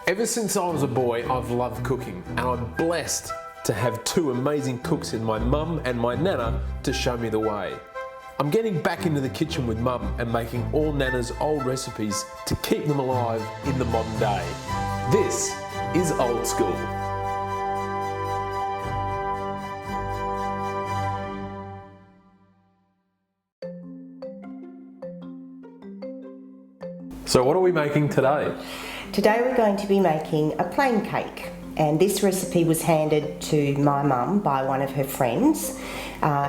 Ever since I was a boy, I've loved cooking, and I'm blessed to have two amazing cooks in my mum and my nana to show me the way. I'm getting back into the kitchen with mum and making all nana's old recipes to keep them alive in the modern day. This is Old School. So what are we making today? Today we're going to be making a plain cake, and this recipe was handed to my mum by one of her friends.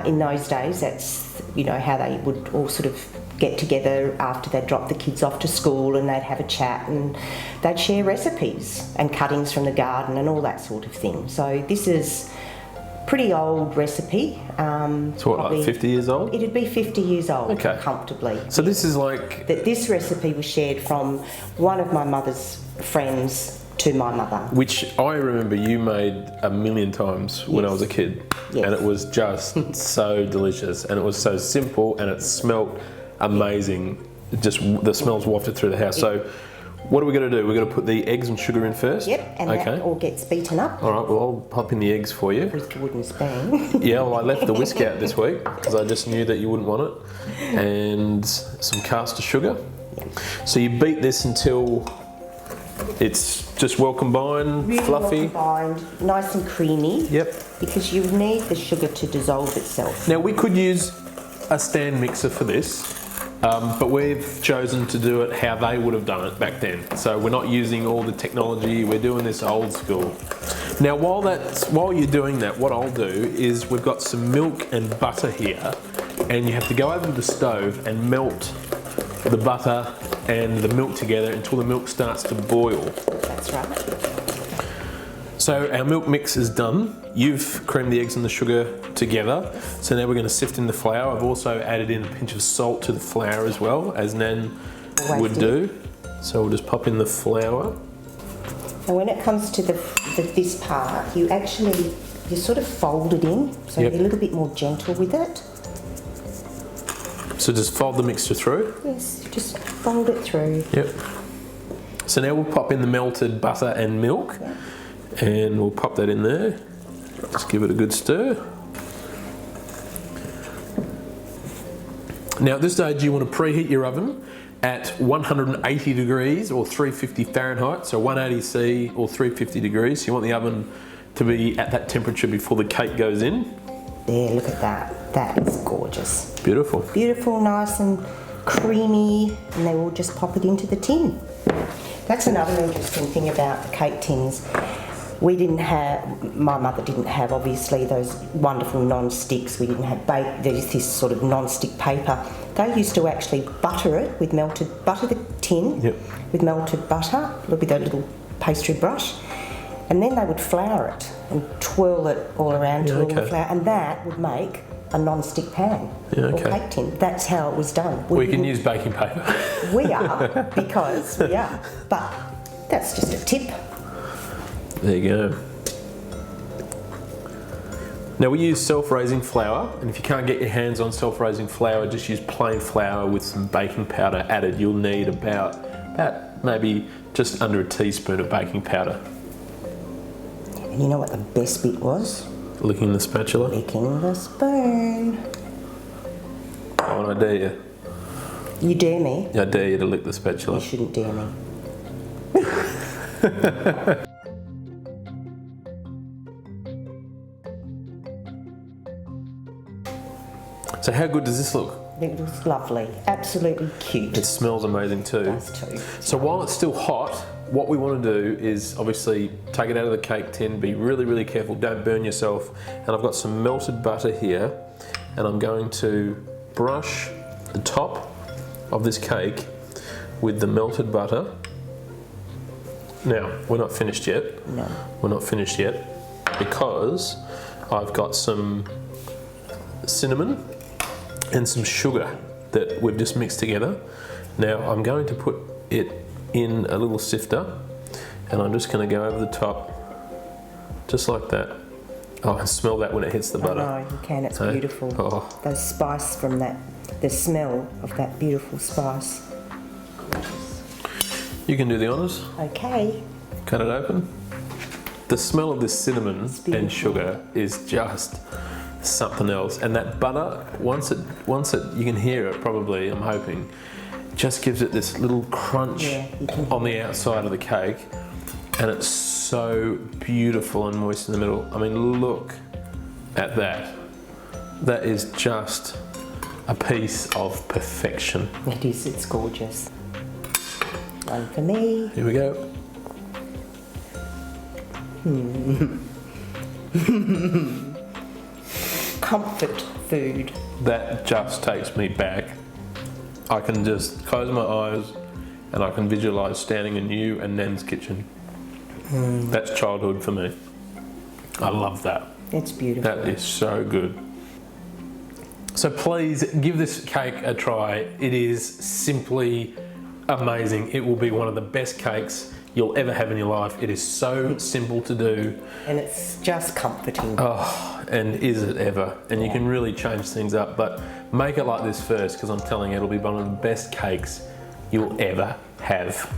In those days, that's how they would all sort of get together after they'd drop the kids off to school, and they'd have a chat and they'd share recipes and cuttings from the garden and all that sort of thing. So this is a pretty old recipe. So what, like 50 years old? It'd be 50 years old, okay, comfortably. So this is like... This recipe was shared from one of my mother's friends to my mother. Which I remember you made a million times when I was a kid. Yes. And it was just so delicious, and it was so simple, and it smelt amazing. Just the smells wafted through the house. So what are we going to do? We're going to put the eggs and sugar in first? Yep, and that all gets beaten up. All right, well, I'll pop in the eggs for you. With the wooden spoon. Yeah, well, I left the whisk out this week because I just knew that you wouldn't want it. And some caster sugar. Yep. So you beat this until it's just well combined, really fluffy. Well combined, nice and creamy. Yep. Because you need the sugar to dissolve itself. Now we could use a stand mixer for this. But we've chosen to do it how they would have done it back then. So we're not using all the technology, we're doing this old school. Now while you're doing that, what I'll do is we've got some milk and butter here, and you have to go over the stove and melt the butter and the milk together until the milk starts to boil. That's right. So our milk mix is done. You've creamed the eggs and the sugar together. So now we're going to sift in the flour. I've also added in a pinch of salt to the flour as well, as Nan would do. So we'll just pop in the flour. And when it comes to this part, you sort of fold it in, so you're a little bit more gentle with it. So just fold the mixture through? Yes, just fold it through. Yep. So now we'll pop in the melted butter and milk. Yep. And we'll pop that in there. Just give it a good stir. Now at this stage you want to preheat your oven at 180 degrees or 350 Fahrenheit, so 180 C or 350 degrees. So you want the oven to be at that temperature before the cake goes in. There, look at that. That is gorgeous. Beautiful. Beautiful, nice and creamy, and then we'll just pop it into the tin. That's another interesting thing about the cake tins. My mother didn't have obviously those wonderful non-sticks. We didn't have there's this sort of non-stick paper. They used to actually butter the tin with melted butter with a little pastry brush, and then they would flour it and twirl it all around to all the flour, and that would make a non-stick pan or cake tin. That's how it was done. We can use baking paper. We are, because we are. But that's just a tip. There you go. Now we use self-raising flour, and if you can't get your hands on self-raising flour, just use plain flour with some baking powder added. You'll need about maybe just under a teaspoon of baking powder. And you know what the best bit was? Licking the spatula? Licking the spoon. Oh, and I dare you. You dare me? I dare you to lick the spatula. You shouldn't dare me. So how good does this look? It looks lovely, absolutely cute. It smells amazing too. It does too. So while it's still hot, what we want to do is obviously take it out of the cake tin, be really, really careful, don't burn yourself. And I've got some melted butter here, and I'm going to brush the top of this cake with the melted butter. Now, we're not finished yet. No. We're not finished yet because I've got some cinnamon and some sugar that we've just mixed together. Now I'm going to put it in a little sifter, and I'm just going to go over the top just like that. Oh, I can smell that when it hits the butter. I know, you can, it's beautiful. Oh. Those spice from that, the smell of that beautiful spice. You can do the honours. Okay, Cut it open. The smell of this cinnamon and sugar is just something else. And that butter, once it, you can hear it probably, I'm hoping, just gives it this little crunch on the outside of the cake. And it's so beautiful and moist in the middle. I mean, look at that. That is just a piece of perfection. It is, it's gorgeous. One for me. Here we go. Comfort food. That just takes me back. I can just close my eyes and I can visualise standing in you and Nan's kitchen. That's childhood for me. I love that. It's beautiful. That is so good. So please give this cake a try. It is simply amazing. It will be one of the best cakes you'll ever have in your life. It is so simple to do. And it's just comforting. Oh, and is it ever? And you can really change things up, but make it like this first, because I'm telling you, it'll be one of the best cakes you'll ever have.